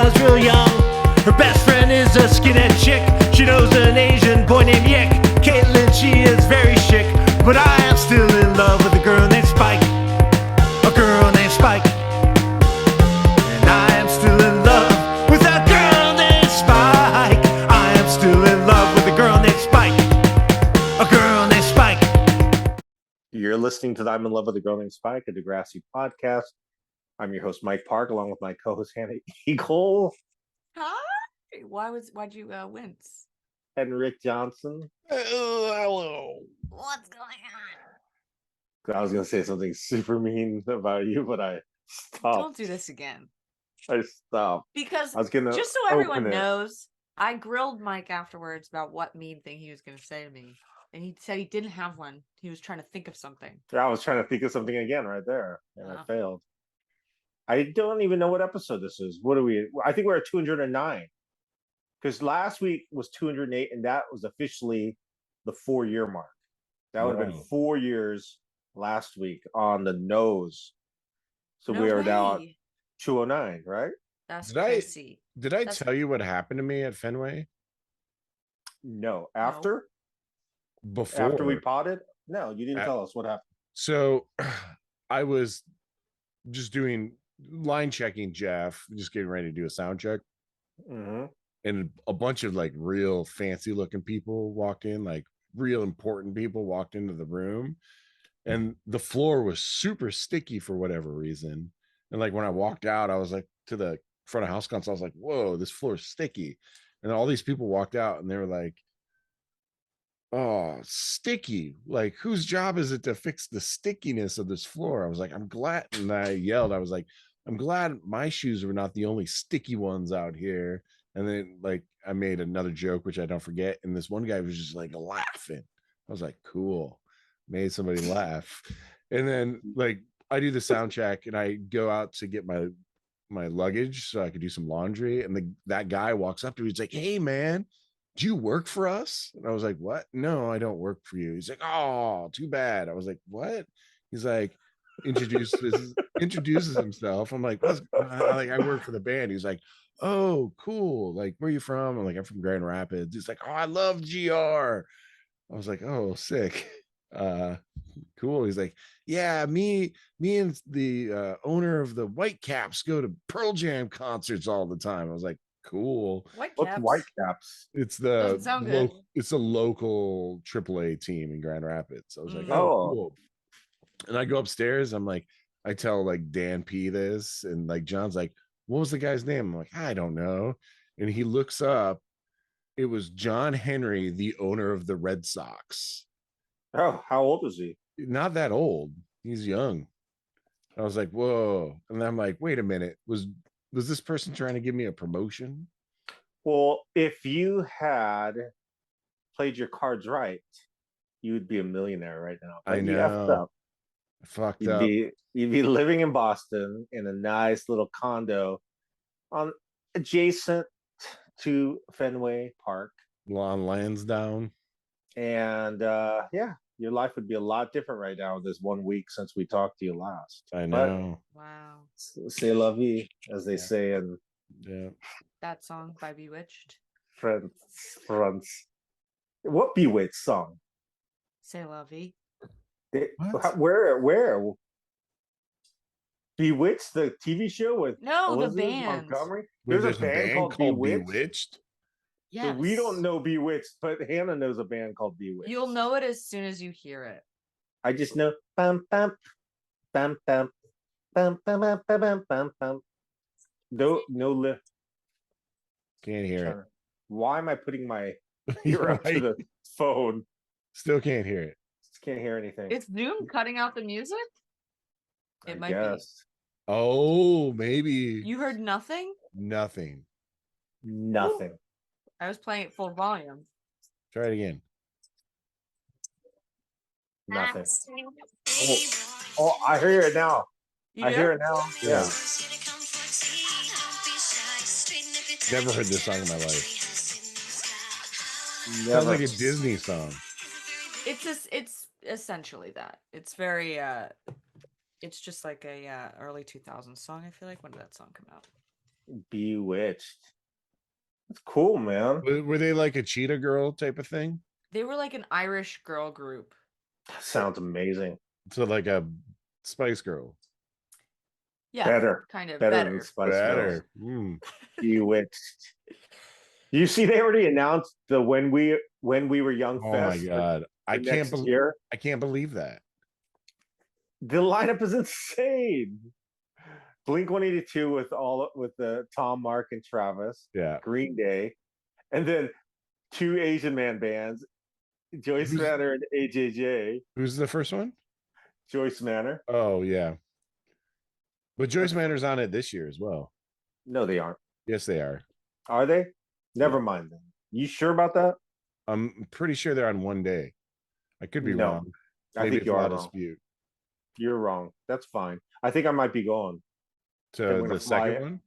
was real young. Her best friend is a skinhead chick. She knows an Asian boy named Yick. Caitlin, she is very chic, but I am still in love with a girl named Spike. A girl named Spike. And I am still in love with a girl named Spike. I am still in love with a girl named Spike. A girl named Spike. You're listening to the I'm in Love with a Girl Named Spike, a Degrassi podcast. I'm your host, Mike Park, along with my co-host, Hannah Eagle. Hi. Why'd you wince? And Rick Johnson. Hello. What's going on? I was going to say something super mean about you, but I stopped. Don't do this again. I stopped. Because I was gonna just so everyone open it. knows, I grilled Mike afterwards about what mean thing he was going to say to me. And he said he didn't have one. He was trying to think of something. Yeah, I was trying to think of something again right there, and I Oh. failed. I don't even know what episode this is. What are we? I think we're at 209. Because last week was 208, and that was officially the 4-year mark. That would have been Wow. 4 years last week on the nose. So No we are now at way. 209, right? That's Did I- crazy. Did I That's- tell you what happened to me at Fenway No. After before? we potted? No, you didn't tell us what happened. So I was just doing line checking Jeff, just getting ready to do a sound check. Mm-hmm. And a bunch of like real fancy looking people walked in, like real important people walked into the room, and the floor was super sticky for whatever reason. And like when I walked out, I was like to the front of house console, I was like, whoa, this floor is sticky. And all these people walked out and they were like, oh, sticky. Like, whose job is it to fix the stickiness of this floor? I was like, I'm glad. And I yelled, I was like, I'm glad my shoes were not the only sticky ones out here. And then like I made another joke, which I don't forget. And this one guy was just like laughing. I was like, cool, made somebody laugh. And then like I do the sound check and I go out to get my luggage so I could do some laundry. And that guy walks up to me, he's like, hey man, do you work for us? And I was like, what? No, I don't work for you. He's like, oh, too bad. I was like, what? He's like, introduces himself. I'm like, I work for the band. He's like, oh, cool. Like, where are you from? I'm like, I'm from Grand Rapids. He's like, oh, I love GR. I was like, oh, sick. Cool. He's like, yeah, me and the owner of the Whitecaps go to Pearl Jam concerts all the time. I was like, cool. White What's caps. Whitecaps? It's Doesn't sound good. it's a local AAA team in Grand Rapids. I was like, Mm. oh, Oh. cool. And I go upstairs. I'm like, I tell like Dan P this, and like John's like, what was the guy's name? I'm like, I don't know. And he looks up. It was John Henry, the owner of the Red Sox. Oh, how old is he? Not that old. He's young. I was like, whoa. And I'm like, wait a minute. Was this person trying to give me a promotion? Well, if you had played your cards right, you would be a millionaire right now. I But you effed know. up. I fucked You'd up. be living in Boston in a nice little condo on adjacent to Fenway Park. On Lansdowne. And yeah, your life would be a lot different right now this 1 week since we talked to you last. I But know. Wow. c'est la vie, as they say in Yeah. That song by Bewitched. France. What Bewitched song? C'est la vie. What? Where? Bewitched, the TV show with No, the Elizabeth band. Montgomery. Wait, There's a band called Bewitched. Yes. So we don't know Bewitched, but Hannah knows a band called Bewitched. You'll know it as soon as you hear it. I just know bum bum bum bum bum bum bum bum bum bum. No lift. Can't hear it. Why am I putting my You're ear up to right. the phone? Still can't hear it. Just can't hear anything. It's Zoom cutting out the music? It I might guess. Oh, maybe. be. You heard nothing? Nothing. Nothing. I was playing it full volume. Try it again. Nothing. Oh, I hear it now. You I do? hear it now. Yeah. Never heard this song in my life. Sounds Never. like a Disney song. It's essentially that. It's very it's just like a early 2000s song, I feel like. When did that song come out? Bewitched. That's cool, man. Were they like a cheetah girl type of thing? They were like an Irish girl group. That sounds amazing. So like a Spice Girl. Yeah, Better. kind of Better than better. Spice Girls. Better. Mm. Bewitched. You see, they already announced the when we were young Oh my fest for god. I can't next believe year. I can't believe that. The lineup is insane. Blink 182 with the Tom, Mark, and Travis. Yeah. Green Day, and then two Asian man bands, Joyce Who's- Manor and AJJ. Who's the first one? Joyce Manor. Oh yeah. But Joyce Manor's on it this year as well. No, they aren't. Yes, they are. Are they? Never Yeah. mind then. You sure about that? I'm pretty sure they're on one day. I could be No, wrong. I Maybe think it's you a are lot of wrong. dispute. You're wrong. That's fine. I think I might be going. So we're gonna the fly second it. one?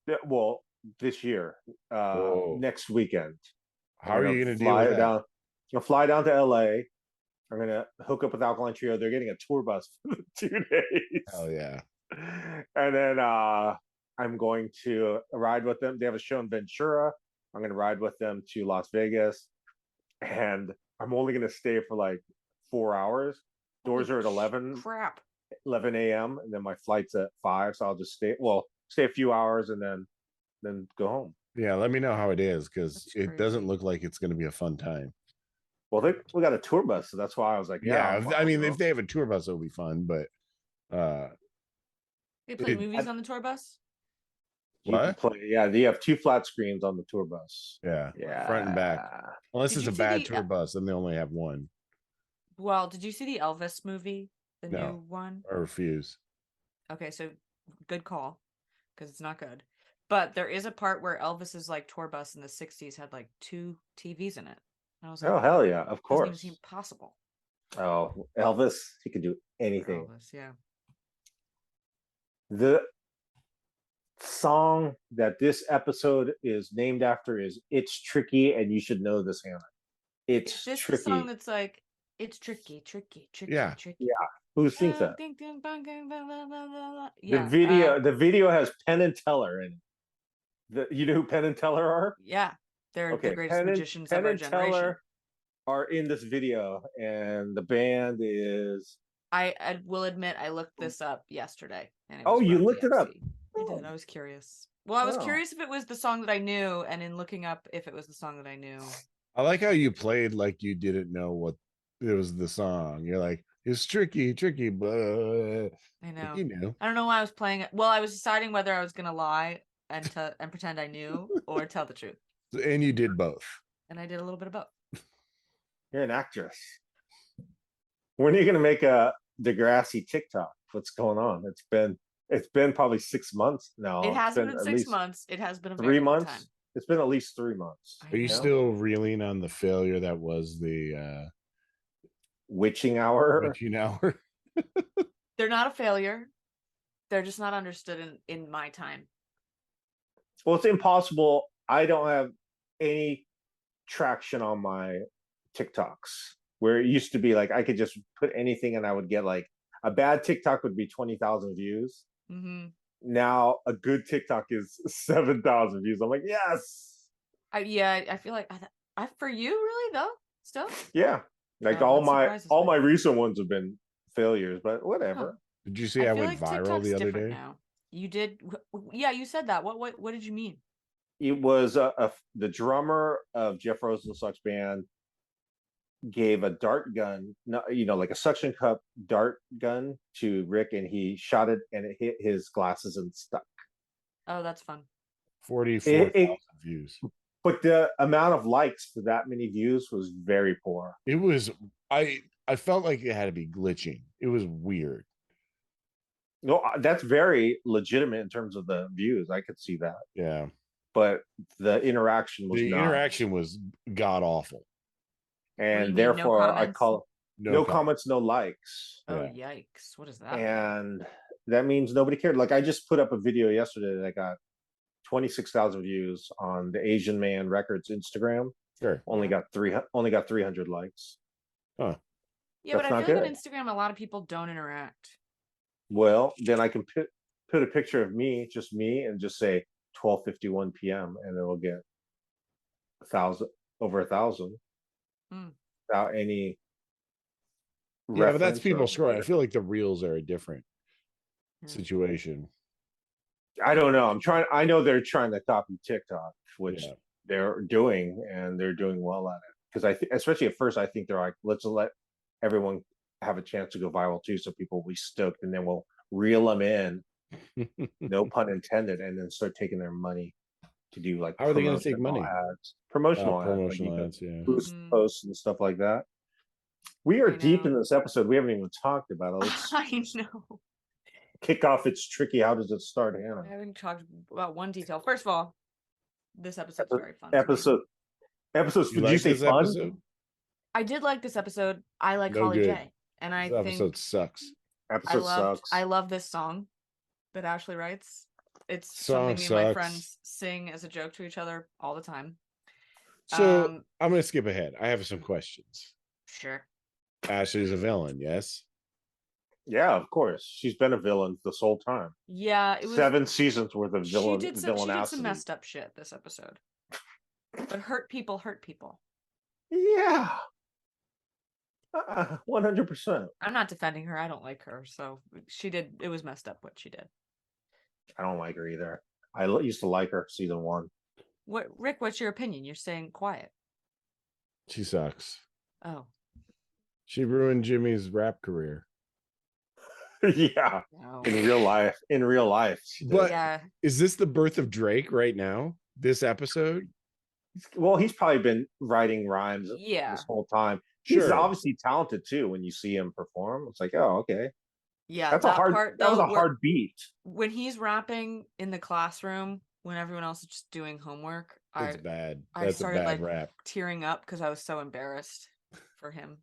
Yeah, well, this year, Whoa. next weekend. How are you gonna deal fly with that? down? I'll fly down to LA. I'm gonna hook up with Alkaline Trio. They're getting a tour bus for 2 days. Hell yeah. And then I'm going to ride with them. They have a show in Ventura. I'm going to ride with them to Las Vegas, and I'm only going to stay for like 4 hours. Doors are at 11 Crap. a.m. and then my flight's at 5, so I'll just stay a few hours and then go home. Yeah, let me know how it is because That's it doesn't crazy. look like it's gonna be a fun time. Well, we got a tour bus, so that's why I was like, Yeah, I mean, I'll if they have a tour bus, it'll be fun. But They play It- movies on the tour bus. you can what? play. Yeah, you have 2 flat screens on the tour bus. Yeah, Yeah, front and back. Unless Did it's you a see bad the, tour bus, then they only have one. Well, did you see the Elvis movie, the No. new one? I refuse. Okay, so good call, because it's not good. But there is a part where Elvis's like tour bus in the '60s had like 2 TVs in it. And I was like, Oh hell yeah, of doesn't even course. seem possible. Oh, Elvis, he could do for anything. Elvis, yeah. The song that this episode is named after is "It's Tricky," and you should know this, Hannah. It's Is this the tricky. song that's like, it's tricky, tricky, tricky, Yeah. tricky? Yeah. Who sings that? Yeah. The video has Penn and Teller in it. You know who Penn and Teller are? Yeah. They're the greatest magicians of Penn our and generation. Teller are in this video, and the band is. I will admit I looked this up yesterday. And it Oh, was you Run looked it up? DMC. I did. I was curious. Well, I was Oh. curious if it was the song that I knew, and in looking up if it was the song that I knew. I like how you played like you didn't know what it was the song. You're like, it's tricky, tricky, but I know. you knew. I don't know why I was playing it. Well, I was deciding whether I was gonna lie and pretend I knew or tell the truth. And you did both. And I did a little bit of both. You're an actress. When are you going to make a Degrassi TikTok? What's going on? It's been probably 6 months now. It It's hasn't been at 6 least months. It has been a 3 very long months. time. It's been at least 3 months. I Are you know. still reeling on the failure that was the Witching hour? witching hour? They're not a failure. They're just not understood in my time. Well, it's impossible. I don't have any traction on my TikToks where it used to be like I could just put anything and I would get like a bad TikTok would be 20,000 views. Mm-hmm. Now a good TikTok is 7,000 views. I'm like, yes. I feel like for you really though. Still, Yeah. Like Oh, all that my surprises all me. my recent ones have been failures, but whatever. Did you see I, feel went like viral TikTok's the other different day? now. You did, yeah. You said that. What did you mean? It was the drummer of Jeff Rosenstock's band gave a dart gun, like a suction cup dart gun to Rick, and he shot it, and it hit his glasses and stuck. Oh, that's fun. 44,000 views. But the amount of likes for that many views was very poor. It was I felt like it had to be glitching. It was weird. No, that's very legitimate in terms of the views. I could see that, Yeah. but the interaction was The not. interaction was god awful. What do you And mean, therefore no I call no comments, no likes. Oh, Yeah. yikes! What is that? mean? And that means nobody cared. Like I just put up a video yesterday that got 26,000 views on the Asian Man Records Instagram. Sure. Only got 300 likes. Huh. Yeah, but That's I not feel like good. on Instagram, a lot of people don't interact. Well, then I can put a picture of me, just me, and just say 12:51 p.m. and it'll get 1,000 over 1,000 Mm. without any. Yeah, but that's reference or people scrolling. I whatever. feel like the reels are a different Mm. situation. I don't know. I know they're trying to copy TikTok, which Yeah. they're doing, and they're doing well at it. Because especially at first, I think they're like, let's let everyone have a chance to go viral too, so people will be stoked, and then we'll reel them in, no pun intended, and then start taking their money to do like How are they going to take promotional money? ads, promotional ads, like you Promotional can ads, yeah. boost Mhm. posts and stuff like that. We are I deep know. in this episode. We haven't even talked about it. Let's I know. kick off. It's tricky. How does it start, Hannah? I haven't talked about one detail. First of all, this episode's very fun. to me. Episodes. You Did you like say this fun? episode? I did like this episode. I like No Holly good. J, and I This episode think sucks. Episode sucks. I love this song that Ashley writes. It's Song something me and my sucks. friends sing as a joke to each other all the time. So I'm going to skip ahead. I have some questions. Sure. Ashley's a villain, yes? Yeah, of course. She's been a villain this whole time. Yeah, it was 7 seasons worth of she did some villainacity. messed up shit this episode. But hurt people hurt people. Yeah. 100%. I'm not defending her. I don't like her. So it was messed up what she did. I don't like her either. I used to like her season 1. Rick, what's your opinion? You're staying quiet. She sucks. Oh. She ruined Jimmy's rap career. Yeah. No. In real life. She did. But Yeah. is this the birth of Drake right now? This episode? Well, he's probably been writing rhymes Yeah. this whole time. He's Sure. obviously talented too. When you see him perform, it's like, oh, okay. Yeah. That's that a hard. part, That was though, a hard beat. when he's rapping in the classroom when everyone else is just doing homework, It's bad. I That's a started bad like rap. tearing up because I was so embarrassed for him.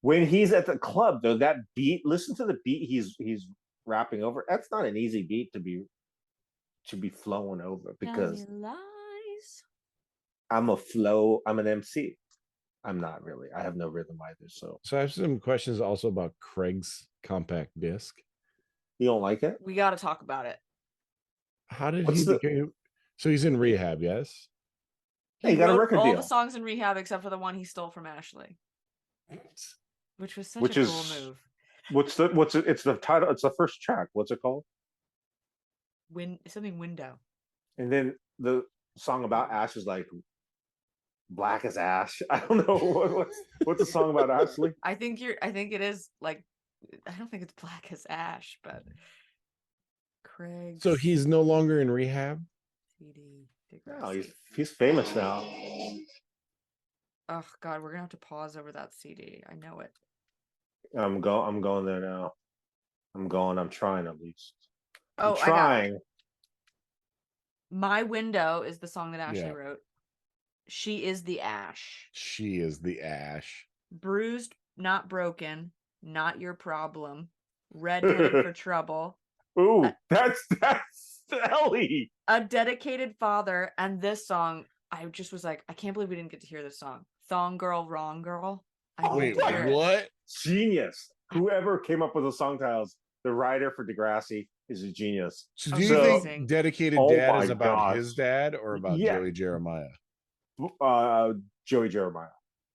When he's at the club, though, that beat. Listen to the beat he's rapping over. That's not an easy beat to be flowing over because Lies. I'm an MC. I'm not really. I have no rhythm either. So So I have some questions also about Craig's compact disc. you don't like it? We got to talk about it. How did What's he the- become? So he's in rehab, yes? Hey, you got a wrote record all deal. the songs in rehab except for the one he stole from Ashley, which was such Which a is- cool move. It's the title. It's the first track. What's it called? Something window. And then the song about Ash is like black as ash. I don't know what's the song about Ashley. I think it is like, I don't think it's black as ash, but Craig. So he's no longer in rehab? CD. No, Degrassi. he's famous now. Oh God, we're gonna have to pause over that CD. I know it. I'm going there now. I'm trying at least. Oh, I'm trying. My Window is the song that Ashley Yeah. wrote. She is the ash. She is the ash. Bruised, not broken, not your problem. Red-headed for trouble. Ooh, that's Ellie. A dedicated father, and this song, I just was like, I can't believe we didn't get to hear this song. Thong Girl, Wrong Girl. I Oh need Wait, to hear it. what? Genius. Whoever came up with the song titles, the writer for Degrassi is a genius. So do you Amazing. think Dedicated Oh Dad my is about gosh. his dad or about Yeah. Joey Jeremiah? Joey Jeremiah.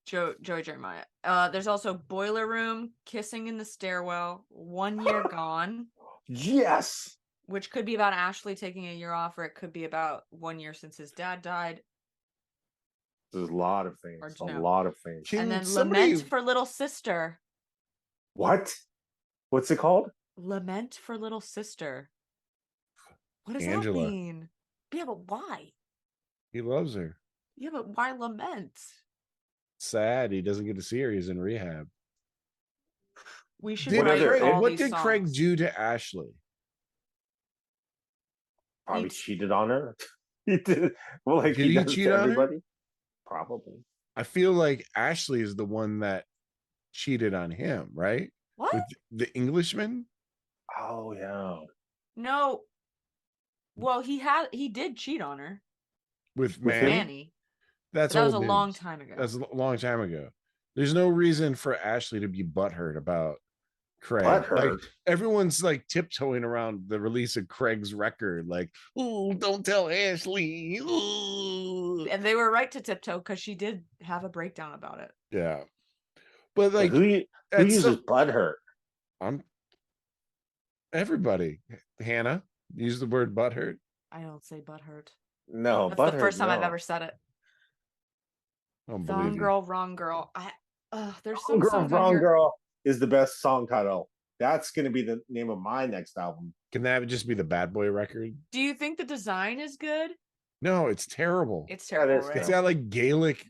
Joey Jeremiah. There's also Boiler Room, Kissing in the Stairwell, 1 Year Gone, Yes. which could be about Ashley taking a year off, or it could be about 1 year since his dad died. There's a lot of things. Or A no. lot of things. Can And then somebody- Lament for Little Sister. What? What's it called? Lament for Little Sister. What does Angela. that mean? Yeah, but why? He loves her. Yeah, but why lament? Sad he doesn't get to see her. He's in rehab. We should Did write Craig- all what these did Craig songs. do to Ashley? Probably Thanks. cheated on her. He did. Well, like Did he does cheat to on her? everybody. Probably. I feel like Ashley is the one that cheated on him, right? What? With the Englishman? Oh yeah. No. Well, he did cheat on her. With With him? Manny? Manny. That's But that was a old long news. time ago. That's a long time ago. There's no reason for Ashley to be butthurt about Craig. Like Butthurt. everyone's like tiptoeing around the release of Craig's record, like, oh, don't tell Ashley. Ooh. And they were right to tiptoe because she did have a breakdown about it. Yeah. But But like who at uses some- butthurt? I'm everybody. Hannah, use the word butthurt. I don't say butthurt. No, That's butthurt. the first time I've no. ever said it. I don't Wrong believe you. girl, wrong girl. There's Wrong some Girl, songs on Wrong here. Girl is the best song title. That's going to be the name of my next album. Can that just be the Bad Boy record? Do you think the design is good? No, it's terrible. It's Yeah, terrible, it is right? It's got like Gaelic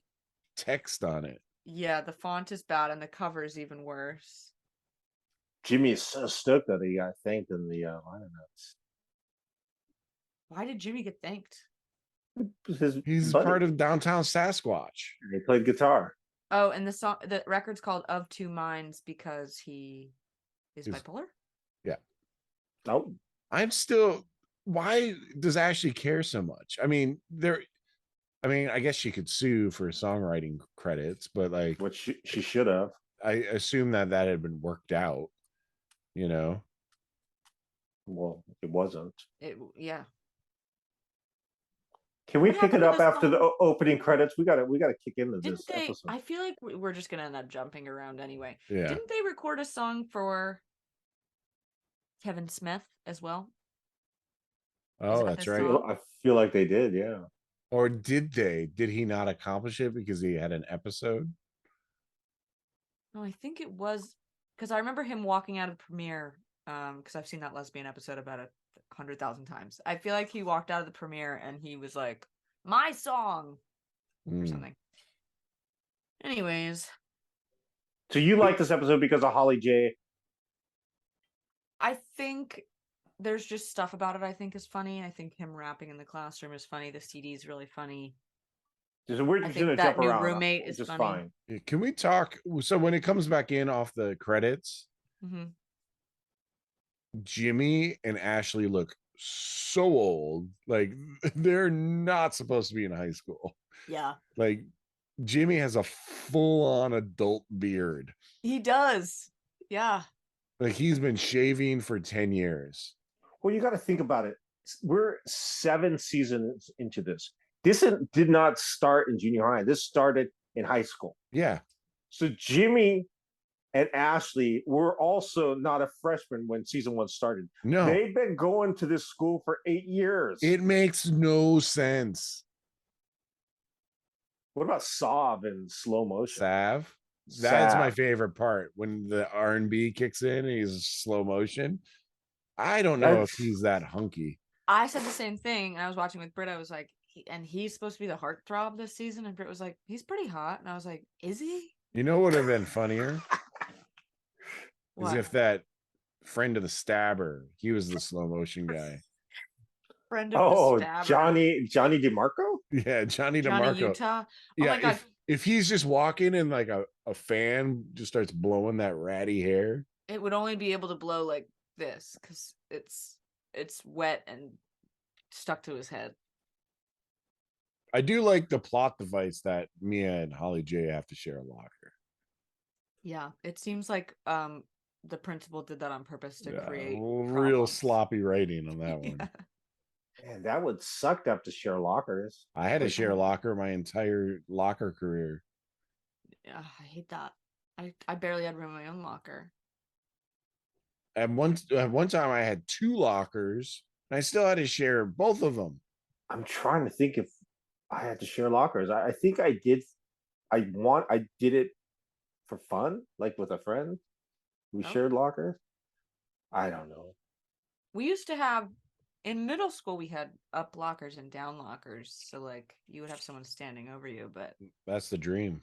text on it. Yeah, the font is bad and the cover is even worse. Jimmy is so stoked that he got thanked in the liner notes. Why did Jimmy get thanked? He's buddy. part of Downtown Sasquatch. He played guitar. Oh, and the record's called Of Two Minds because he is He's- bipolar? Oh, I'm still. Why does Ashley care so much? I mean, I guess she could sue for songwriting credits, but like, what she should have. I assume that had been worked out. You know, Well, it wasn't. Yeah. Can we What pick it happened to up the after the song? opening credits? We got to kick into Didn't this they? episode. I feel like we're just gonna end up jumping around anyway. yeah. Didn't they record a song for Kevin Smith as well? Oh, that that's the right. song? I feel like they did. Yeah. Or did they? Did he not accomplish it because he had an episode? No, I think it was because I remember him walking out of the premiere. Because I've seen that lesbian episode about 100,000 times. I feel like he walked out of the premiere and he was like, "My song" or Hmm. something. Anyways, So you like this episode because of Holly J? I think there's just stuff about it I think is funny. I think him rapping in the classroom is funny. The CD is really funny. So we're I just think gonna that jump new around. roommate which is is funny. fine. Yeah, can we talk? So when it comes back in off the credits, Hmm. Jimmy and Ashley look so old. Like they're not supposed to be in high school. Yeah, Like Jimmy has a full-on adult beard. he does. Yeah. Like he's been shaving for 10 years. Well, you got to think about it. We're 7 seasons into this. This did not start in junior high. This started in high school. Yeah. So Jimmy and Ashley were also not a freshman when season 1 started. No, They've been going to this school for 8 years. it makes no sense. What about Sav in slow motion? Sav. That's my Sav. favorite part when the R&B kicks in and he's slow motion. I don't know if That's- he's that hunky. I said the same thing. And I was watching with Britt. I was like, he's supposed to be the heartthrob this season. And Britt was like, he's pretty hot. And I was like, is he? You know what would have been funnier? What? Is if that friend of the stabber, he was the slow motion guy. Friend of Oh, the stabber. Johnny DeMarco? Yeah, Johnny Johnny DeMarco. Utah. Oh Yeah, my God. if he's just walking and like a fan just starts blowing that ratty hair. It would only be able to blow like this because it's wet and stuck to his head. I do like the plot device that Mia and Holly J have to share a locker. Yeah, it seems like the principal did that on purpose to Yeah, create real problems. sloppy writing on that one. Yeah. Man, that would suck to have to share lockers. I had to Like, share a locker my entire locker career. Yeah, I hate that. I barely had room in my own locker. At one time I had 2 lockers and I still had to share both of them. I'm trying to think if I had to share lockers. I think I did. I did it for fun, like with a friend. We Oh. shared lockers. I don't know. We used to have in middle school we had up lockers and down lockers. So like you would have someone standing over you, but That's the dream.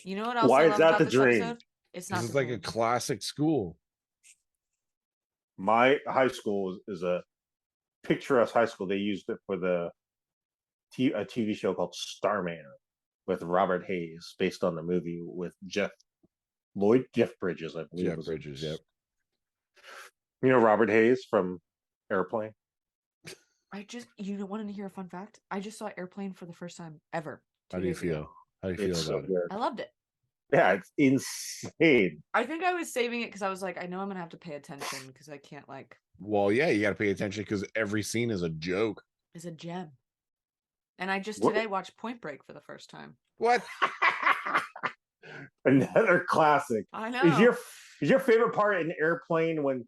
you know what else Why I is love that about the this dream? episode? It's not This is the like a dream. classic school. My high school is a picturesque high school. They used it for a TV show called Starman with Robert Hayes, based on the movie with Jeff Bridges, I believe. Jeff was- Bridges, yep. You know Robert Hayes from Airplane? You don't want to hear a fun fact? I just saw Airplane for the first time ever. How 2 do you days ago. feel? How do you feel It's so about it? good. I loved it. Yeah, it's insane. I think I was saving it because I was like, I know I'm gonna have to pay attention because I can't like. Well, yeah, you got to pay attention because every scene is a joke. It's a gem. And I just What- today watched Point Break for the first time. What? Another classic. I Is know. your favorite part in Airplane when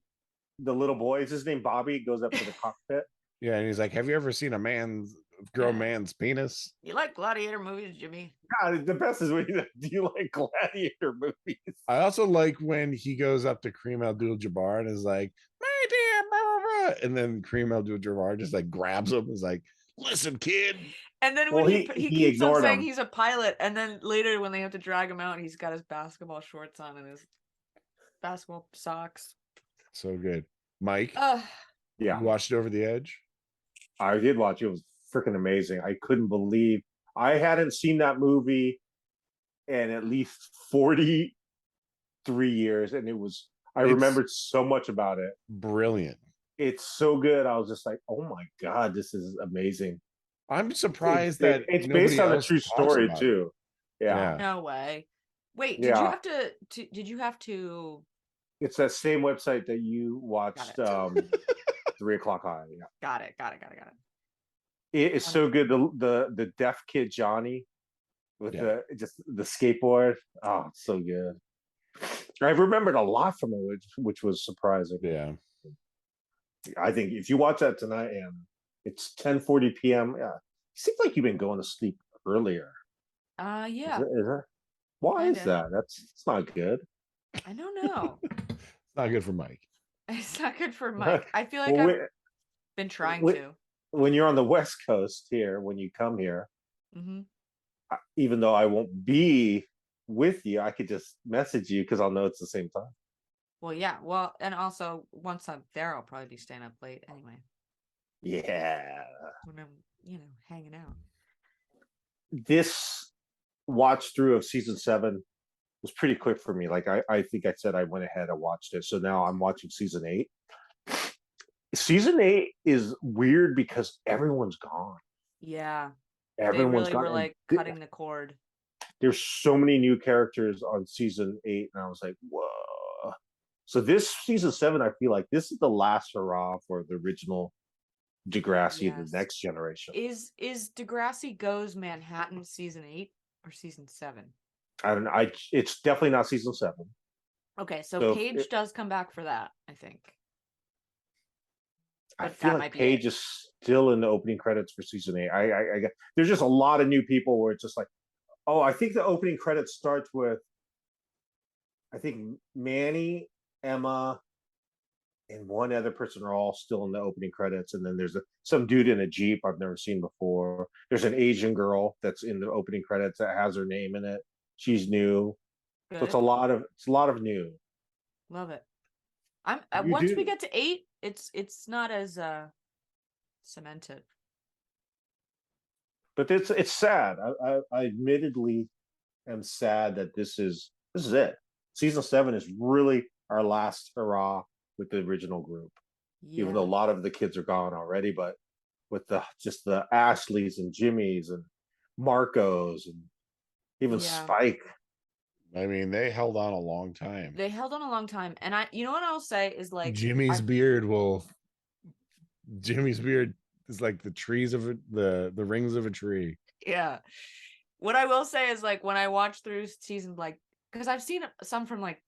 the little boy, is his name Bobby, goes up to the cockpit? Yeah, and he's like, "Have you ever seen a grown Yeah. man's penis?" You like gladiator movies, Jimmy? God, the best is when do you like gladiator movies? I also like when he goes up to Kareem Abdul-Jabbar and is like, "My dear," blah, blah, blah," and then Kareem Abdul-Jabbar just like grabs him and is like, "Listen, kid." And then Well, when he he keeps on ignored saying him. he's a pilot, and then later when they have to drag him out, he's got his basketball shorts on and his basketball socks. So good, Mike. Yeah, You watched Over the Edge. I did watch it. It was freaking amazing. I couldn't believe I hadn't seen that movie in at least 43 years, and I It's remembered so much about it. brilliant. It's so good. I was just like, oh my God, this is amazing. I'm surprised that It's nobody based on a else true talks story about it. too. Yeah. No way. Wait, did you Yeah. have to did you have to It's that same website that you watched Got 3 o'clock high. Yeah. got it. It's so good. The deaf kid Johnny with Yeah. the skateboard. Oh, it's so good. I remembered a lot from it, which was surprising. Yeah. I think if you watch that tonight, and it's 10:40 p.m. Yeah, it seems like you've been going to sleep earlier. Yeah. Is it? Why is Kinda. that? It's not good. I don't know. It's not good for Mike. It's not good for Mike. I feel like Well, I've been trying wait- to. when you're on the West Coast here, when you come here, Hmm. even though I won't be with you, I could just message you because I'll know it's the same time. Well, yeah. Well, and also once I'm there, I'll probably be staying up late anyway Yeah. when I'm, hanging out. This watch through of season 7 was pretty quick for me. Like I think I said I went ahead and watched it. So now I'm watching season 8. Season 8 is weird because everyone's gone. Yeah. Everyone's They really gone. were And like cutting the cord. there's so many new characters on season 8, and I was like, whoa. So this season 7, I feel like this is the last hurrah for the original Degrassi and Yes. the next generation. Is Degrassi Goes Manhattan season 8 or season 7? I don't know. It's definitely not season 7. Okay, so So Paige does come back for that, I think. I But feel that like might be Paige it. is still in the opening credits for season 8. There's just a lot of new people where it's just like, oh, I think the opening credits starts with, I think Manny, Emma, and one other person are all still in the opening credits, and then there's some dude in a Jeep I've never seen before. There's an Asian girl that's in the opening credits that has her name in it. She's new, so Good. it's a lot of new. Love it. I'm You once we do. get to 8, it's not as cemented. But it's sad. I admittedly am sad that this is it. Season 7 is really our last hurrah with the original group. Yeah. Even though a lot of the kids are gone already, but with the Ashleys and Jimmys and Marcos and even Yeah. Spike. I mean, they held on a long time. They held on a long time, and you know what I'll say is like Jimmy's beard is like the trees of the rings of a tree. Yeah. What I will say is like when I watched through season because I've seen some from like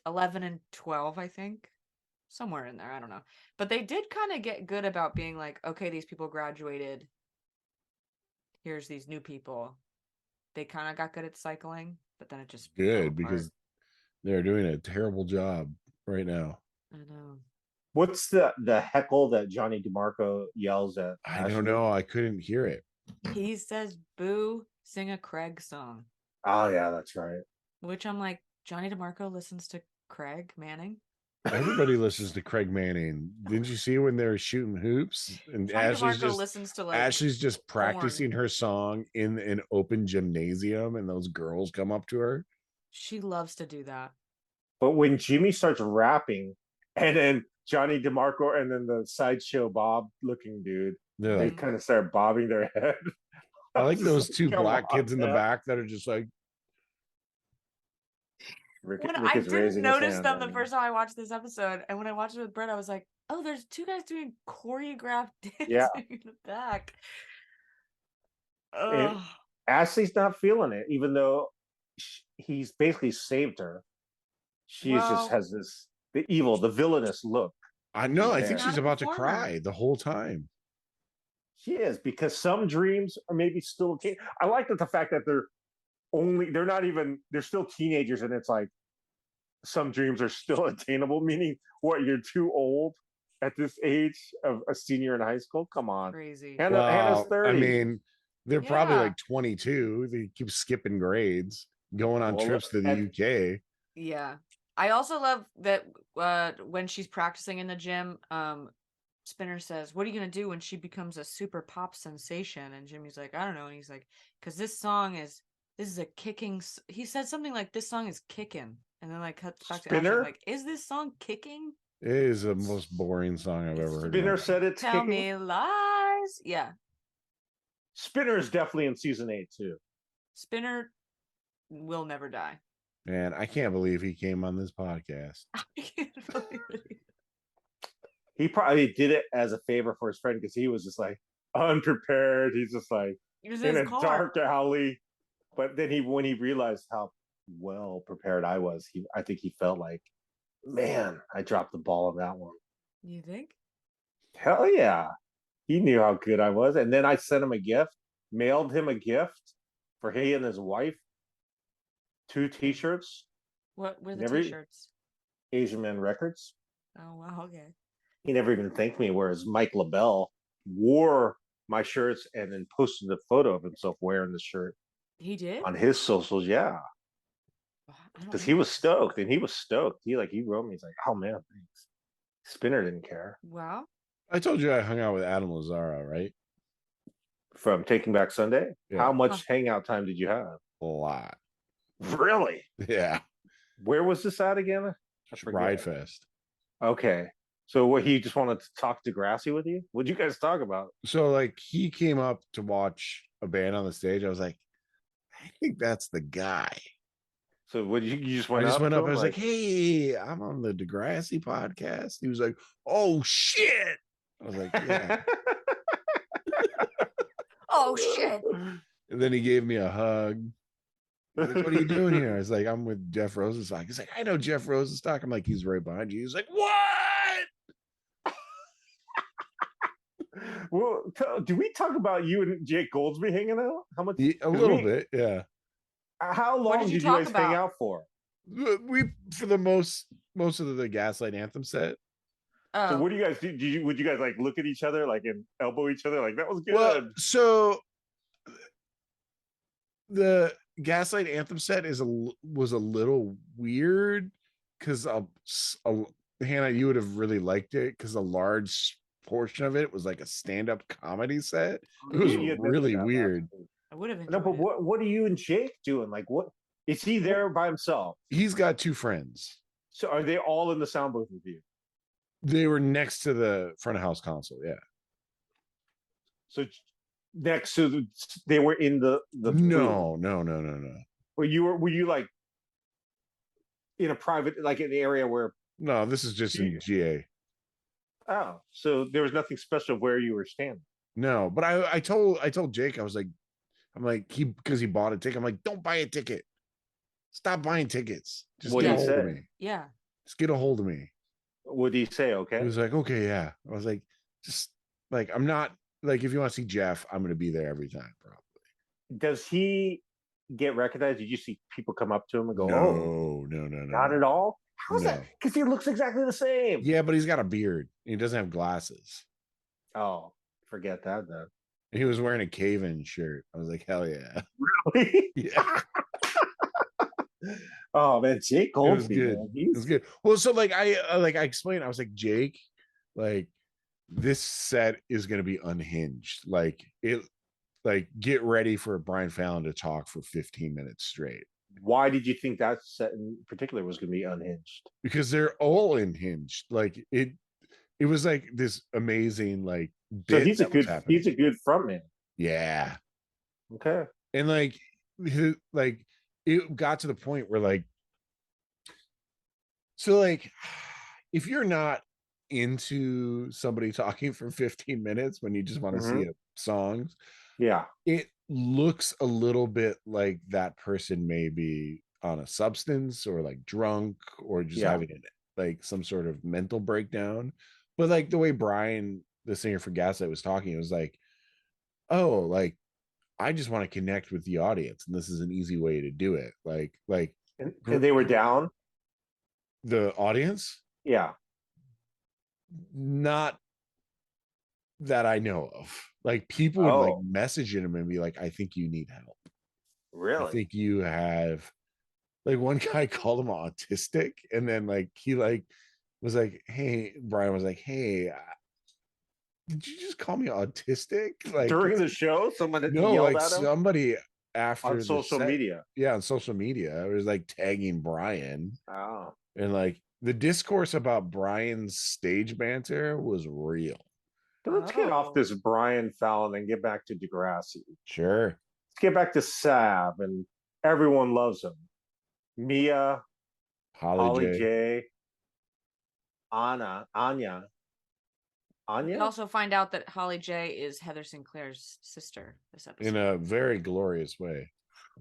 11 and 12, I think. Somewhere in there, I don't know. But they did kind of get good about being like, okay, these people graduated. Here's these new people. They kind of got good at cycling, but then it just fell Good apart. because they're doing a terrible job right now. I know. What's the heckle that Johnny DeMarco yells at? I Ashley? don't know. I couldn't hear it. He says, "Boo, sing a Craig song," Oh yeah, that's right. which I'm like, Johnny DeMarco listens to Craig Manning. Everybody listens to Craig Manning. Didn't you see when they were shooting hoops and Johnny Ashley's DeMarco just listens to like Ashley's just porn. practicing her song in an open gymnasium, and those girls come up to her. She loves to do that. But when Jimmy starts rapping, and then Johnny DeMarco and then the sideshow Bob looking dude, They're they like, kind of start bobbing their head. I like Just those two come black on, kids in the man. back that are just like, When Rick I is didn't raising his notice hand them right the now. first time I watched this episode, and when I watched it with Brett, I was like, "Oh, there's two guys doing choreographed dancing Yeah. in the back." And Ugh. Ashley's not feeling it, even though he's basically saved her. She just Well, has the villainous look. I know. I she's think there. not she's a about to performer. cry the whole time. She is, because some dreams are maybe still. I like the fact that they're still teenagers, and it's like some dreams are still attainable. Meaning, what, you're too old at this age of a senior in high school? Come on, Crazy. Hannah's Well, 30. I mean, they're probably Yeah. like 22. They keep skipping grades, going on Well, trips to the at- UK. Yeah. I also love that when she's practicing in the gym, Spinner says, "What are you gonna do when she becomes a super pop sensation?" And Jimmy's like, "I don't know." And he's like, "Cause this is a kicking." He said something like, "This song is kicking," and then like cuts back to Ashley, Spinner? like, "Is this song kicking?" It is the most boring song I've ever heard. in my Spinner life. said it's Tell kicking. me lies. Yeah, Spinner is definitely in season 8 too. Spinner will never die. Man, I can't believe he came on this podcast. I can't believe it. He probably did it as a favor for his friend because he was just like unprepared. He's just like He was in in a his car. dark alley. But then when he realized how well prepared I was, I think he felt like, man, I dropped the ball on that one. You think? Hell yeah. He knew how good I was. And then I sent him a gift, mailed him a gift for he and his wife. 2 t-shirts, What were the Never- t-shirts? Asian Man Records. Oh wow, okay. He never even thanked me, whereas Mike LaBelle wore my shirts and then posted a photo of himself wearing the shirt He did? on his socials. Yeah, I don't because know he was this. stoked, and he was stoked. He wrote me. He's like, "Oh man, thanks." Spinner didn't care. Wow. I told you I hung out with Adam Lazaro, right? From Taking Back Sunday, Yeah. how much hangout time did you have? A lot. Really? Yeah. Where was this at again? I forget. Ride Fest. Okay, so what, he just wanted to talk Degrassi with you? What'd you guys talk about? So like he came up to watch a band on the stage. I was like, I think that's the guy. So what, you just I went just up? went to up. him, I was like, hey, I'm on the Degrassi podcast. He was like, oh shit. I was like, yeah. Oh shit. And then he gave me a hug. He's like, what are you doing here? I was like, I'm with Jeff Rosenstock. He's like, I know Jeff Rosenstock. I'm like, he's right behind you. He's like, what? Well, do we talk about you and Jake Goldsby hanging out? How much? A 'cause little bit, yeah. How long did did you you talk guys hang about? out for? We for the most of the Gaslight Anthem set. So Oh. what do you guys do? Would you guys like look at each other like and elbow each other like that was good? Well, so the Gaslight Anthem set was a little weird because Hannah, you would have really liked it because a large portion of it was like a stand-up comedy set. It was You admitted really that last weird. week. I would have enjoyed No, but it. what are you and Jake doing? Like, what is he there by himself? He's got 2 friends. So are they all in the sound booth with you? They were next to the front of house console. Yeah. So next to they were in the No. Were you like in a private, like in the area where? No, this is just in GA. Oh, so there was nothing special where you were standing. No, but I told Jake, I'm like, because he bought a ticket. I'm like, don't buy a ticket. Stop buying tickets. Just What get a did he hold of say? me. Yeah. Just get a hold of me. What do you say? Okay. He was like, okay, yeah. I was like, just like, I'm not like, if you want to see Jeff, I'm going to be there every time, probably. Does he get recognized? Did you see people come up to him and go, "Oh, No. not at all"? How's that? No. Because he looks exactly the same. Yeah, but he's got a beard. He doesn't have glasses. Oh, forget that then. And he was wearing a cave-in shirt. I was like, hell yeah. Really? Yeah. Oh man, Jake It was Goldsby. good. Man. It was good. Well, so like I explained, I was like, Jake, like this set is gonna be unhinged. Like get ready for Brian Fallon to talk for 15 minutes straight. Why did you think that set in particular was going to be unhinged? Because they're all unhinged. Like it was like this amazing like So bit he's a that was good happening. frontman. Yeah. Okay. And like it got to the point where like So like, if you're not into somebody talking for 15 minutes when you just want to see Mhm. songs, Yeah. it looks a little bit like that person may be on a substance or like drunk or just Yeah. having like some sort of mental breakdown. But like the way Brian, the singer for Gaslight, was talking, it was like, oh, like I just want to connect with the audience, and this is an easy way to do it. And they were down. The audience, Yeah. not that I know of. Like people would like Oh, message him and be like, I think you need help. I really? think you have, like, one guy called him autistic, and then like he like was like, hey, Brian was like, hey, did you just call me autistic? Like, During the show, someone had no, yelled like at him somebody on after the social set, media. yeah, on social media, it was like tagging Brian, Oh. and like the discourse about Brian's stage banter was real. Let's get off Oh. this Brian Fallon and get back to Degrassi. Sure. Let's get back to Sav, and everyone loves him. Mia, Holly J. J, Anya. We Anya? also find out that Holly J is Heather Sinclair's sister this episode. In a very glorious way.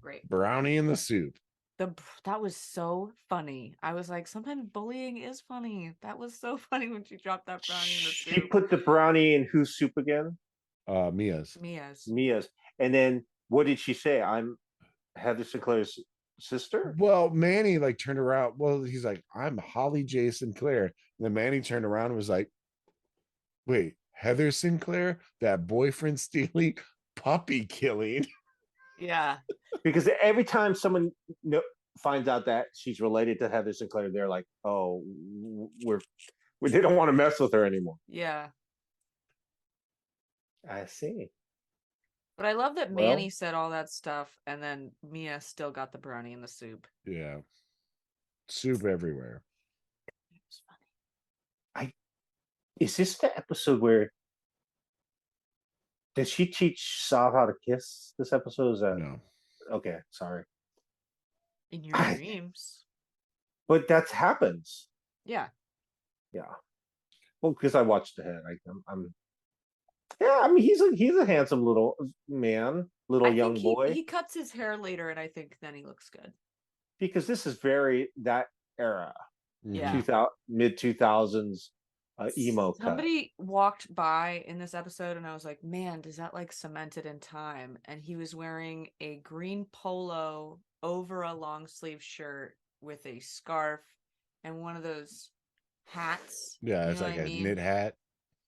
Great. Brownie in the soup. That was so funny. I was like, sometimes bullying is funny. That was so funny when she dropped that brownie in the She soup. put the brownie in whose soup again? Mia's. Mia's. Mia's. And then what did she say? I'm Heather Sinclair's sister? Well, Manny like turned around. Well, he's like, I'm Holly J. Sinclair. And then Manny turned around and was like, wait, Heather Sinclair? That boyfriend stealing, puppy killing. Yeah. Because every time someone finds out that she's related to Heather Sinclair, they're like, "Oh, they don't want to mess with her anymore." Yeah. I see. But I love that Well- Manny said all that stuff and then Mia still got the brownie in the soup. Yeah. Soup everywhere. It was funny. Is this the episode where did she teach Sav how to kiss? This episode is that No. okay? Sorry, In your I- dreams. but that happens. Yeah. Yeah. Well, because I watched ahead. I'm. Yeah, I mean he's a handsome little man, little I young think boy. he cuts his hair later and I think then he looks good. Because this is very that era, Yeah. 2000 mid 2000s emo cut. Somebody walked by in this episode and I was like, man, does that like cement it in time? And he was wearing a green polo over a long sleeve shirt with a scarf and one of those hats. Yeah, you it's know like what I a mean? knit hat.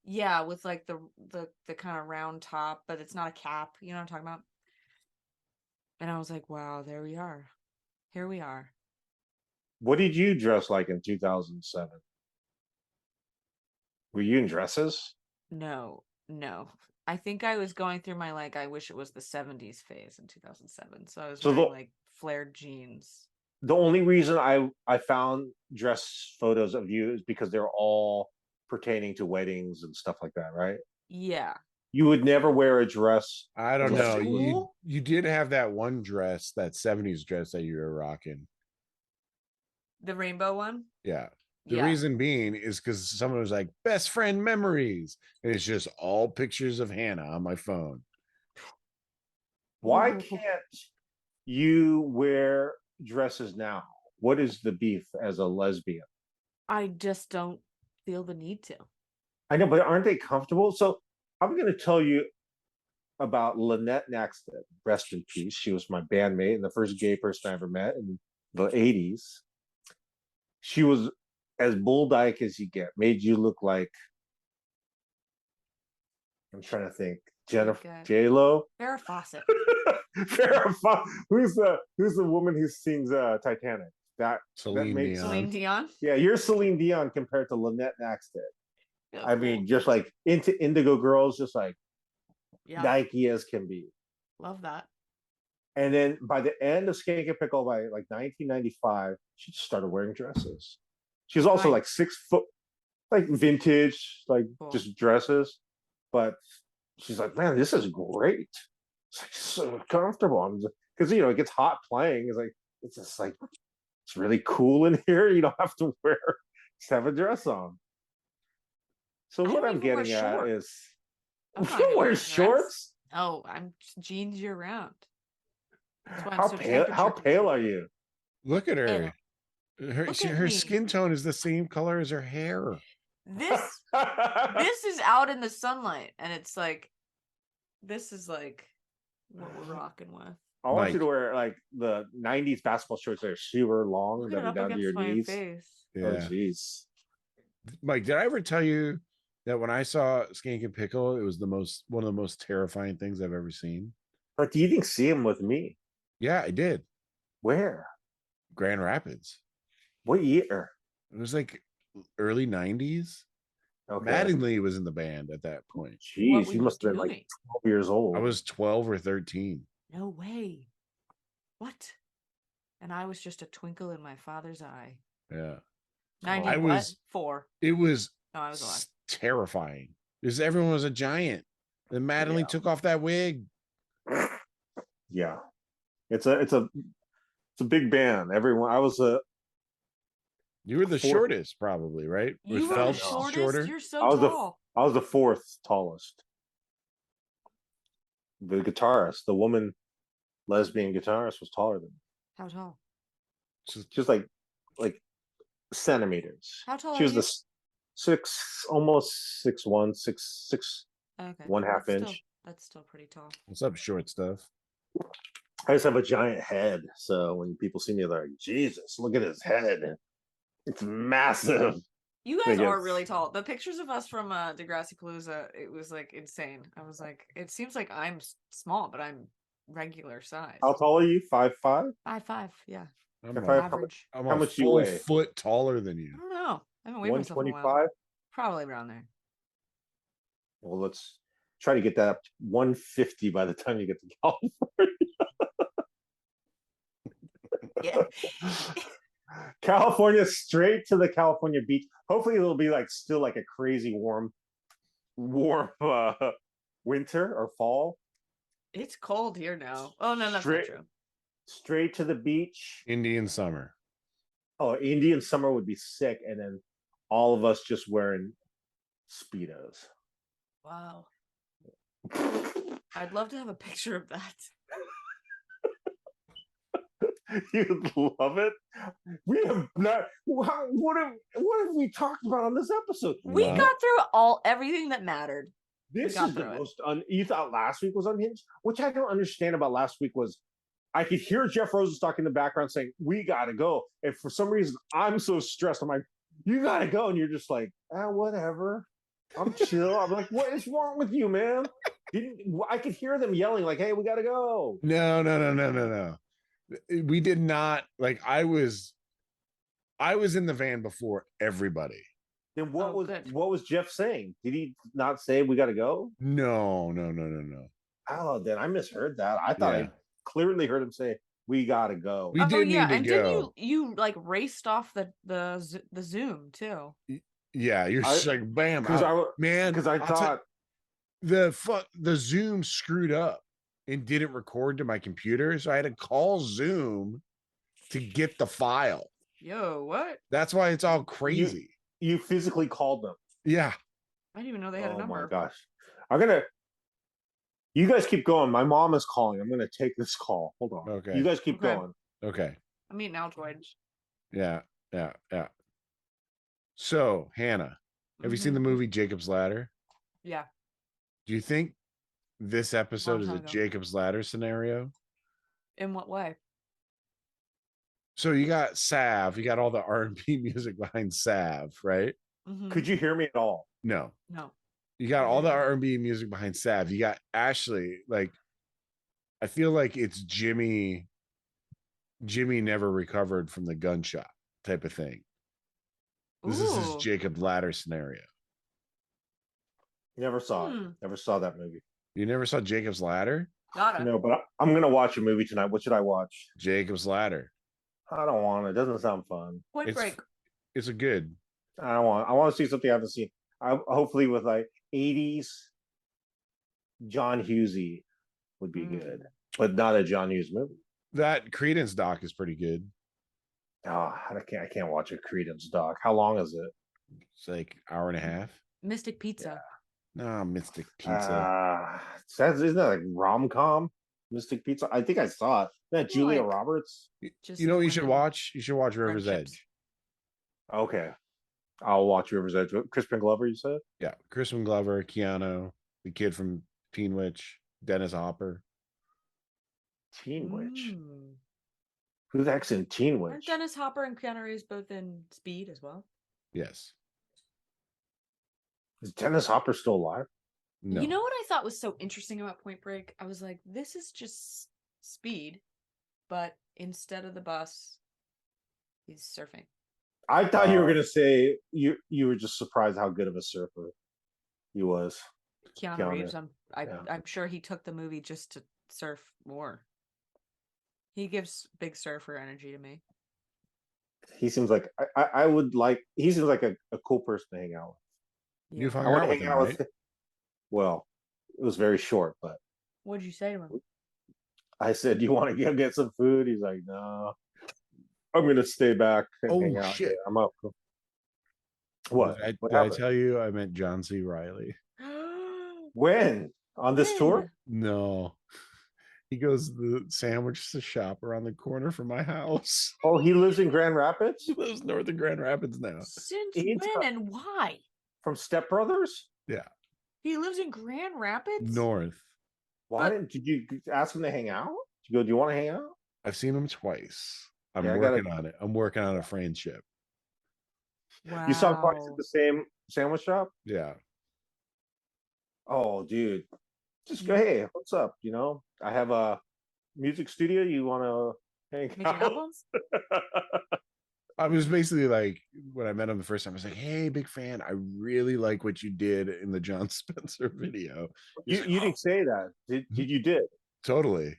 Yeah, with like the kind of round top, but it's not a cap. You know what I'm talking about? And I was like, wow, there we are. Here we are. What did you dress like in 2007? Were you in dresses? No. I think I was going through my like I wish it was the 70s phase in 2007. So I was So wearing the- like flared jeans. The only reason I found dress photos of you is because they're all pertaining to weddings and stuff like that, right? Yeah. You would never wear a dress. I don't To know. You school? you did have that one dress, that 70s dress that you were rocking. The rainbow one? Yeah. The Yeah. reason being is because someone was like, best friend memories. And it's just all pictures of Hannah on my phone. Why Ooh. can't you wear dresses now? What is the beef as a lesbian? I just don't feel the need to. I know, but aren't they comfortable? So I'm going to tell you about Lynette Naxton, rest in peace. She was my bandmate and the first gay person I ever met in the 80s. She was as bull dyke as you get, made you look like, I'm trying to think, Jennifer Like, J-Lo. Farrah Fawcett. Farrah who's the woman who sings Titanic? That Celine makes- Dion. Celine Dion. Yeah, you're Celine Dion compared to Lynette Naxton. Yeah, I cool. mean, just like into Indigo Girls, just like yeah, dykey as can be. love that. And then by the end of Skank and Pickle, by like 1995, she just started wearing dresses. She was also Nice. like 6 foot, like vintage, like Cool. just dresses. But she's like, man, this is great. It's like so comfortable. Because it gets hot playing. It's just like it's really cool in here. You don't have to wear, just have a dress on. So I what don't I'm even wear getting at shorts. is, I'm not you gonna wear wear a dress. shorts? Oh, I'm just jeans year round. That's why I'm How so pale? How temperature pale are controlled. you? Look at her. Pale. Her, Look at her me. skin tone is the same color as her hair. This this is out in the sunlight, and it's like, this is like what we're rocking with. I want you Mike. to wear like the '90s basketball shorts that are super long, Look that at it are up down to your against my knees. face. Oh, Yeah. jeez. Mike, did I ever tell you that when I saw Skank and Pickle, it was one of the most terrifying things I've ever seen? But you didn't see him with me. Yeah, I did. Where? Grand Rapids. What year? It was like early 90s. Okay. Mattingly was in the band at that point. What Jeez, were you must have been like doing? 12 years old. I was 12 or 13. No way. What? And I was just a twinkle in my father's eye. Yeah. 90 I what? was- 4. It was No, I was alive. terrifying because everyone was a giant. Then Mattingly Yeah. took off that wig. Yeah. It's a big band. Everyone, I was You were the Fourth. shortest, probably, right? You were the Phelps shortest? shorter? You're so I was tall. I was the fourth tallest. The guitarist, the woman lesbian guitarist, was taller than me. How tall? Just like centimeters. How tall She are was you? the six, almost 6'1", 6'6". Okay. 1/2 that's inch. Still, that's still pretty tall. What's up, short stuff? I just have a giant head, so when people see me, they're like, "Jesus, look at his head! It's massive." You guys They are get- really tall. The pictures of us from Degrassi Palooza, it was like insane. I was like, it seems like I'm small, but I'm regular size. How tall are you? 5'5"? 5'5", yeah. I'm If a, I- Average. I'm how a much you full weigh? foot taller than I you. don't know. I haven't weighed myself in a while. 125? Probably around there. Well, let's try to get that up to 150 by the time you get to California. Yeah. California, straight to the California beach. Hopefully it'll be like still like a crazy warm winter or fall. It's cold here now. Oh, no, that's Straight- not true. Straight to the beach. Indian summer. Oh, Indian summer would be sick, and then all of us just wearing Speedos. Wow. I'd love to have a picture of that. You'd love it. We have not. What have we talked about on this episode? We Wow. got through everything that mattered. This got is the through it. most. You thought last week was unhinged, which I don't understand about last week. Was I could hear Jeff Rosenstock in the background saying, "We gotta go," and for some reason I'm so stressed. I'm like, "You gotta go," and you're just like, whatever. I'm chill. I'm like, "What is wrong with you, man?" I could hear them yelling like, "Hey, we gotta go." No. We did not like I was in the van before everybody. Then what Oh, good. was Jeff saying? Did he not say we gotta go? No. Oh, then I misheard that. I thought Yeah. I clearly heard him say, "We gotta go." We did need to and go. didn't you like raced off the Zoom too? Yeah, you're just like bam. Because Man, I I'll tell- thought the Zoom screwed up and didn't record to my computer, so I had to call Zoom to get the file. Yo, what? That's why it's all crazy. you physically called them. Yeah. I didn't even know they had a Oh number. my gosh. You guys keep going. My mom is calling. I'm gonna take this call. Hold on. Okay. You guys keep Okay. going. Okay. I'm eating Altoids. Yeah. So, Hannah, have you seen the Mhm. movie Jacob's Ladder? Yeah. Do you think this episode Long is a time ago. Jacob's Ladder scenario? In what way? So you got Sav, you got all the R&B music behind Sav, right? Mhm. Could you hear me at all? No. No. You got all the Yeah. R&B music behind Sav. You got Ashley. Like, I feel like it's Jimmy never recovered from the gunshot type of thing. This is his Ooh. Jacob Ladder scenario. Never saw it. Hmm. Never saw that movie. You never saw Jacob's Ladder? Gotta. No, but I'm gonna watch a movie tonight. What should I watch? Jacob's Ladder. I don't want it. It doesn't sound fun. Point It's Break. it's a good. I want to see something I haven't seen. Hopefully with like 80s John Hughesy would be good, but not a John Hughes movie. That Credence doc is pretty good. Oh, I can't watch a Credence doc. How long is it? It's like hour and a half. Mystic Pizza. Nah, Mystic Pizza. Isn't that like rom-com? Mystic Pizza. I think I saw it. Isn't that Julia Like- Roberts? Just You know what you should women, watch? You should watch River's friendships. Edge. Okay, I'll watch River's Edge. Crispin Glover, you said? Yeah, Crispin Glover, Keanu, the kid from Teen Witch, Dennis Hopper. Teen Witch. Mm. Who the heck's in Teen Aren't Witch? Dennis Hopper and Keanu Reeves both in Speed as well? Yes. Is Dennis Hopper still alive? No. You know what I thought was so interesting about Point Break? I was like, this is just Speed, but instead of the bus, he's surfing. I thought you were gonna say you were just surprised how good of a surfer he was. Keanu Reeves, yeah. I'm sure he took the movie just to surf more. He gives big surfer energy to me. He seems like I would like. He seems like a cool person to hang out with. You've Yeah. hung I want out to with hang him, out right? with. Well, it was very short, but What'd you say to him? I said, "Do you want to go get some food?" He's like, "No, I'm gonna stay back and Oh, hang out. shit. Here. I'm up." What? Did What I happened? tell you I met John C. Riley? When on this tour? No. He goes to the sandwich shop around the corner from my house. Oh, he lives in Grand Rapids. He lives north of Grand Rapids now. Since He's when and why? From Step Brothers. Yeah. He lives in Grand Rapids? North. Why But- did you ask him to hang out? Did you go? Do you want to hang out? I've seen him twice. I'm Yeah, I working gotta- on it. I'm working on a friendship. Wow. You saw him twice at the same sandwich shop. Yeah. Oh, dude, just go. Hey, what's up? You know, I have a music studio. You want to hang Making out? albums? I was basically like, when I met him the first time, I was like, hey, big fan. I really like what you did in the John Spencer video. He's You like, you didn't say that. Did you did? totally.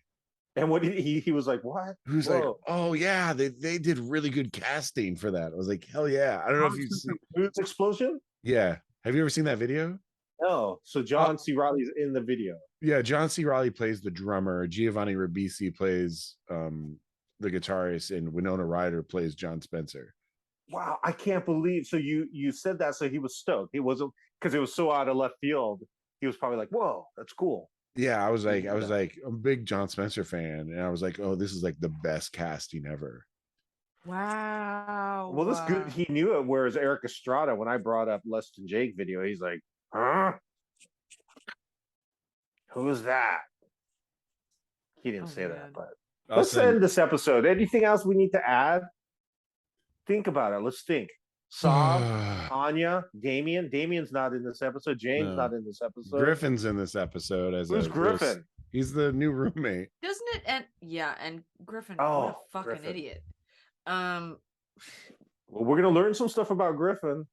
And what did he was like, what? He was like, Whoa. oh yeah, they did really good casting for that. I was like, hell yeah. I don't know if you've seen. Moods Explosion? Yeah. Have you ever seen that video? No. So John C. Riley's in the video. Yeah, John C. Riley plays the drummer. Giovanni Ribisi plays the guitarist, and Winona Ryder plays John Spencer. Wow, I can't believe. So you said that, so he was stoked. He wasn't, because it was so out of left field. He was probably like, whoa, that's cool. Yeah, I was like, I'm a big John Spencer fan, and I was like, oh, this is like the best casting ever. Wow. Well, that's good. He knew it. Whereas Eric Estrada, when I brought up Less Than Jake video, he's like, huh? Who is that? He didn't Oh, say that, man. but I'll let's send- end this episode. Anything else we need to add? Think about it. Let's think. Saab, Anya, Damien. Damien's not in this episode. James No. not in this episode. Griffin's in this episode as Who's a Griffin? He's the new roommate. Doesn't it? And yeah, and Griffin, Oh, what a fucking Griffin. idiot. Well, we're gonna learn some stuff about Griffin.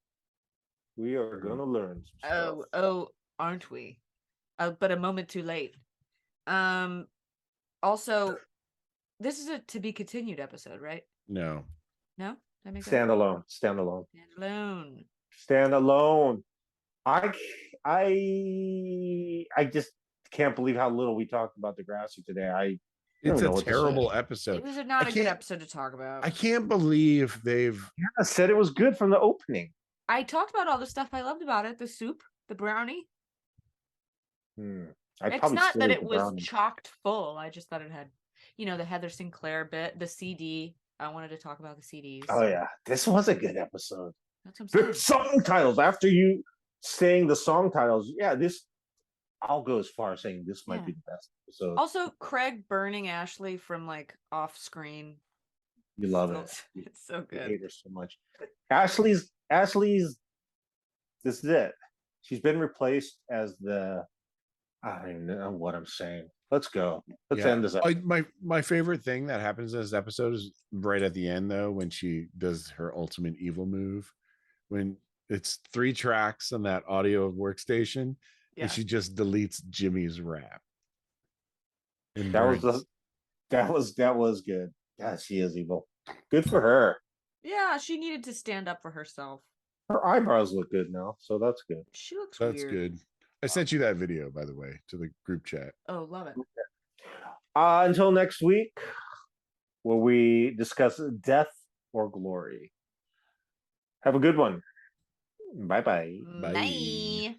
We are gonna learn some stuff. Oh, aren't we? But a moment too late. Also, this is a to be continued episode, right? No. No, that makes Standalone. Alone. Standalone. I just can't believe how little we talked about Degrassi today. I It's don't know a what to say. terrible It episode. was not I a good can't- episode to talk about. I can't believe they've I said it was good from the opening. I talked about all the stuff I loved about it: the soup, the brownie. I'd It's probably not that save it the was brownie. chocked full. I just thought it had, the Heather Sinclair bit, the CD. I wanted to talk about the CDs. Oh yeah, this was a good episode. That's what The I'm saying. song titles. After you saying the song titles, yeah, this. I'll go as far as saying this might be the best episode. Also, Craig burning Ashley from like off screen. You love So- it. You It's so hate good. her so much. Ashley's. This is it. She's been replaced as the. I don't even know what I'm saying. Let's go. Let's Yeah. end this. Episode. my favorite thing that happens in this episode is right at the end, though, when she does her ultimate evil move, when it's 3 tracks on that audio workstation, Yeah. and she just deletes Jimmy's rap. And That was good. Yeah, she is evil. Good for her. Yeah, she needed to stand up for herself. Her eyebrows look good now, so that's good. She looks That's weird. good. I sent you that video, by the way, to the group chat. Oh, love it. Until next week, where we discuss death or glory. Have a good one. Bye bye. Bye. Bye.